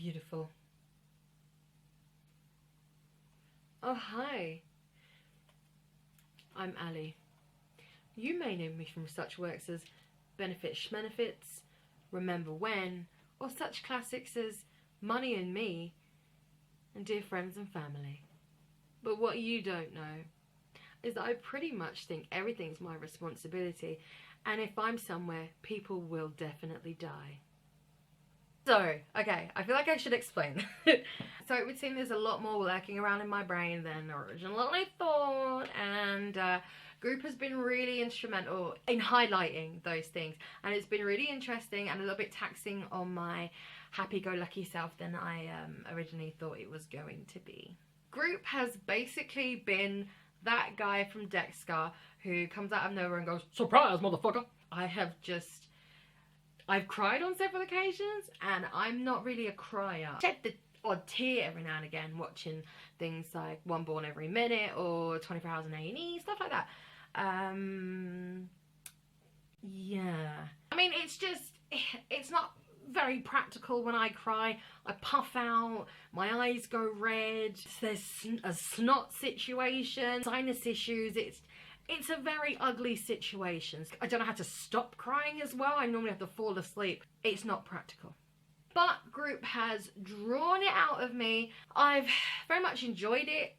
Beautiful. Oh, hi. I'm Ali. You may know me from such works as Benefit Schmenefits, Remember When, or such classics as Money and Me and Dear Friends and Family. But what you don't know is that I pretty much think everything's my responsibility, and if I'm somewhere, people will definitely die. So, okay, I feel like I should explain. So it would seem there's a lot more lurking around in my brain than originally thought, and group has been really instrumental in highlighting those things, and it's been really interesting and a little bit taxing on my happy-go-lucky self than I originally thought it was going to be. Group has basically been that guy from Dexter who comes out of nowhere and goes, "Surprise, motherfucker!" I've cried on several occasions, and I'm not really a crier. I shed the odd tear every now and again watching things like One Born Every Minute or 24 Hours in A&E, stuff like that. Yeah. I mean, it's not very practical when I cry. I puff out, my eyes go red, there's a snot situation, sinus issues, it's a very ugly situation. I don't know how to stop crying as well. I normally have to fall asleep. It's not practical. But group has drawn it out of me. I've very much enjoyed it.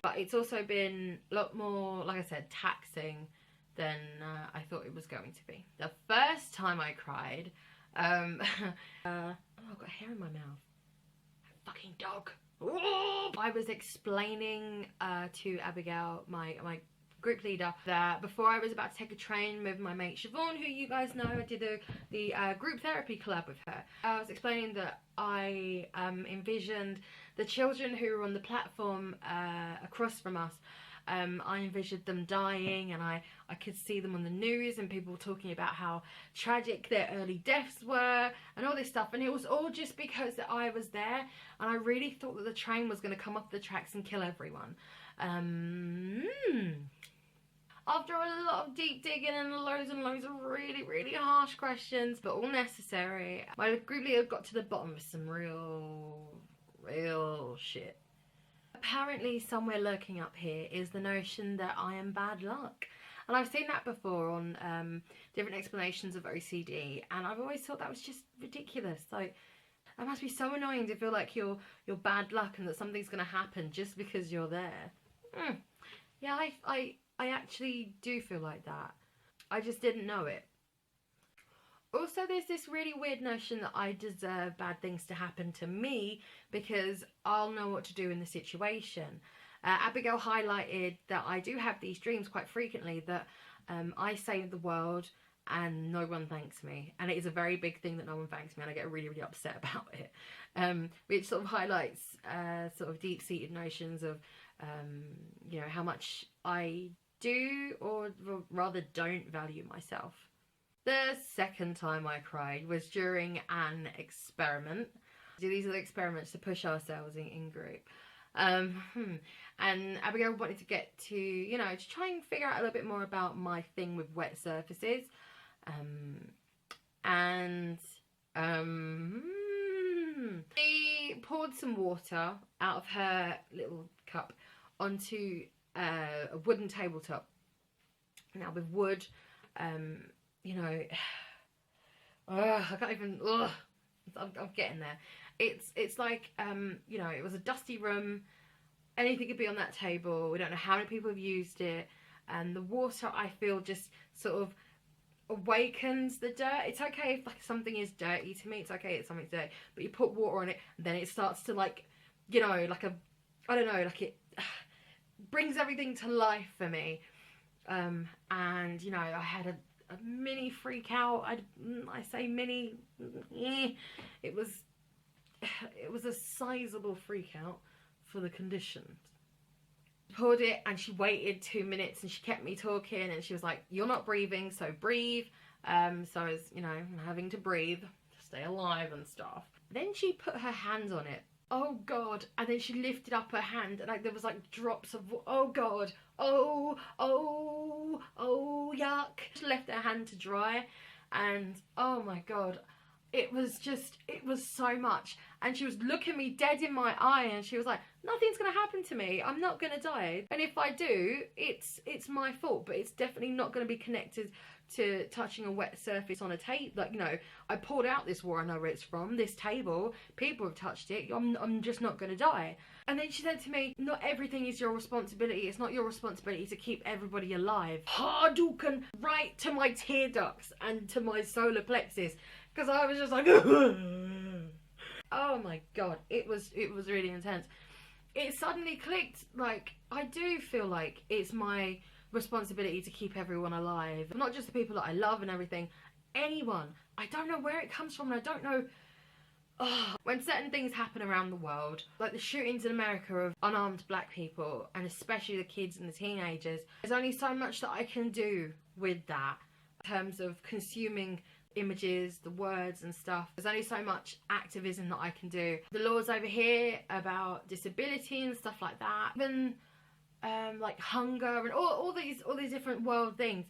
But it's also been a lot more, like I said, taxing than I thought it was going to be. The first time I cried, oh, I've got hair in my mouth. Fucking dog. Ooh! I was explaining to Abigail, my group leader, that before I was about to take a train with my mate Siobhan, who you guys know, I did the group therapy collab with her. I was explaining that I envisioned the children who were on the platform across from us. I envisioned them dying, and I could see them on the news and people talking about how tragic their early deaths were and all this stuff, and it was all just because that I was there, and I really thought that the train was going to come off the tracks and kill everyone. After a lot of deep digging and loads of really harsh questions, but all necessary, my group leader got to the bottom of some real shit. Apparently somewhere lurking up here is the notion that I am bad luck. And I've seen that before on different explanations of OCD, and I've always thought that was just ridiculous. Like, it must be so annoying to feel like you're bad luck and that something's going to happen just because you're there. Yeah, I actually do feel like that. I just didn't know it. Also, there's this really weird notion that I deserve bad things to happen to me because I'll know what to do in the situation. Abigail highlighted that I do have these dreams quite frequently, that I save the world and no one thanks me. And it is a very big thing that no one thanks me, and I get really upset about it. Which sort of highlights sort of deep-seated notions of, you know, how much I do or rather don't value myself. The second time I cried was during an experiment. We do these little experiments to push ourselves in group. And Abigail wanted to get to, you know, to try and figure out a little bit more about my thing with wet surfaces. She poured some water out of her little cup onto a wooden tabletop. Now with wood, you know, I can't even, I'm getting there. It's like, you know, it was a dusty room. Anything could be on that table. We don't know how many people have used it. And the water, I feel, just sort of awakens the dirt. It's okay if like something is dirty to me. It's okay if something's dirty. But you put water on it, and then it starts to, like, you know, like I don't know, like it brings everything to life for me. And, you know, I had a mini freak out. I say mini, it was a sizable freak out for the conditions. Poured it, and she waited 2 minutes, and she kept me talking, and she was like, "You're not breathing, so breathe." So I was, you know, having to breathe to stay alive and stuff. Then she put her hands on it. Oh god. And then she lifted up her hand, and like there was like drops of, oh god, oh yuck. She left her hand to dry, and oh my god, it was so much. And she was looking me dead in my eye and she was like, nothing's gonna happen to me, I'm not gonna die, and if I do, it's my fault, but it's definitely not gonna be connected to touching a wet surface on a table. Like, you know, I poured out this water, I know where it's from, this table, people have touched it, I'm just not gonna die. And then she said to me, not everything is your responsibility, it's not your responsibility to keep everybody alive. Hadouken right to my tear ducts and to my solar plexus, because I was just like oh my god, it was really intense. It suddenly clicked, like, I do feel like it's my responsibility to keep everyone alive, not just the people that I love and everything, anyone. I don't know where it comes from, and I don't know. When certain things happen around the world, like the shootings in America of unarmed black people, and especially the kids and the teenagers, there's only so much that I can do with that in terms of consuming images, the words and stuff. There's only so much activism that I can do. The laws over here about disability and stuff like that, even like hunger and all these different world things,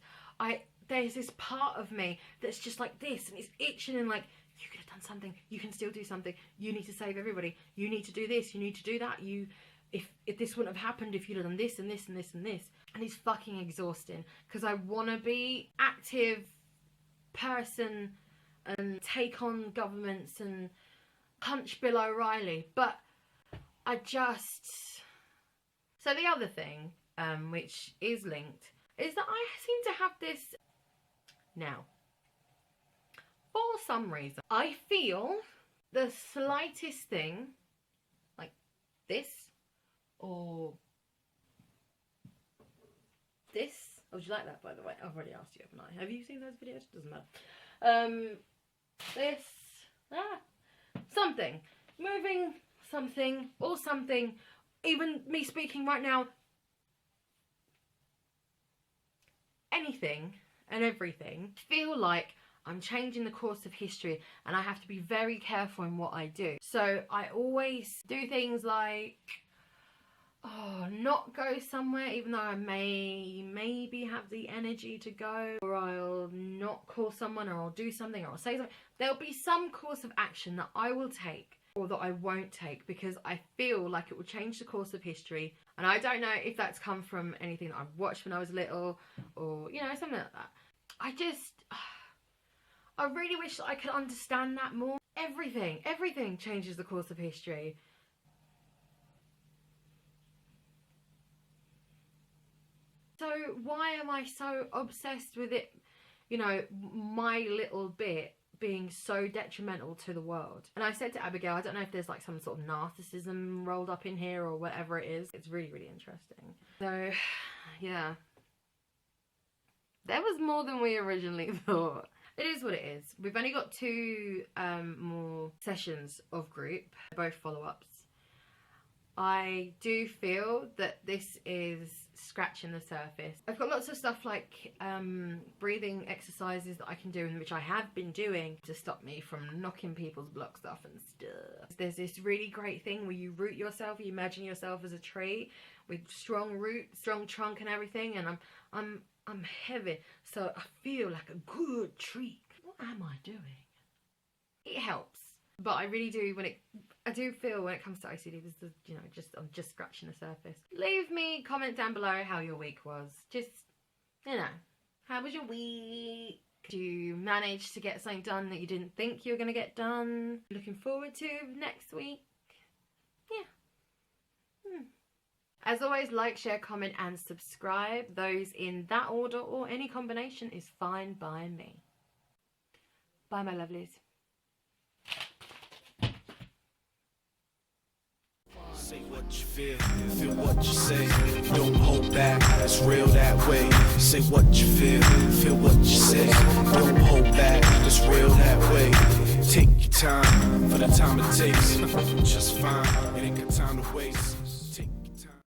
there's this part of me that's just like this, and it's itching, and like, you could have done something, you can still do something, you need to save everybody, you need to do this, you need to do that, if this wouldn't have happened if you'd have done this and this and this and this. And it's fucking exhausting, because I want to be active person and take on governments and punch Bill O'Reilly, but I just... So the other thing, which is linked, is that I seem to have this now. For some reason, I feel the slightest thing, like this, or this. Oh, would you like that, by the way? I've already asked you, haven't I? Have you seen those videos? Doesn't matter. This, something, moving something, or something, even me speaking right now, anything and everything, feel like I'm changing the course of history, and I have to be very careful in what I do. So I always do things like, not go somewhere even though I maybe have the energy to go, or I'll not call someone, or I'll do something, or I'll say something. There'll be some course of action that I will take or that I won't take, because I feel like it will change the course of history. And I don't know if that's come from anything that I've watched when I was little, or, you know, something like that. I really wish that I could understand that more. Everything changes the course of history. So why am I so obsessed with it, you know, my little bit being so detrimental to the world? And I said to Abigail, I don't know if there's like some sort of narcissism rolled up in here or whatever it is. It's really, really interesting. So, yeah. There was more than we originally thought. It is what it is. We've only got 2 more sessions of group, both follow-ups. I do feel that this is scratching the surface. I've got lots of stuff like breathing exercises that I can do, and which I have been doing to stop me from knocking people's blocks off and stuff. There's this really great thing where you root yourself, you imagine yourself as a tree with strong roots, strong trunk and everything, and I'm heavy, so I feel like a good tree. What am I doing? It helps, but I really do I do feel when it comes to OCD, this is, you know, I'm just scratching the surface. Leave me a comment down below how your week was. Just, you know, how was your week? Did you manage to get something done that you didn't think you were going to get done? Looking forward to next week? Yeah. As always, like, share, comment and subscribe. Those in that order or any combination is fine by me. Bye, my lovelies. Say what you feel what you say. Don't hold back, it's real that way. Say what you feel what you say. Don't hold back, it's real that way. Take your time for the time it takes. Just fine, it ain't got time to waste.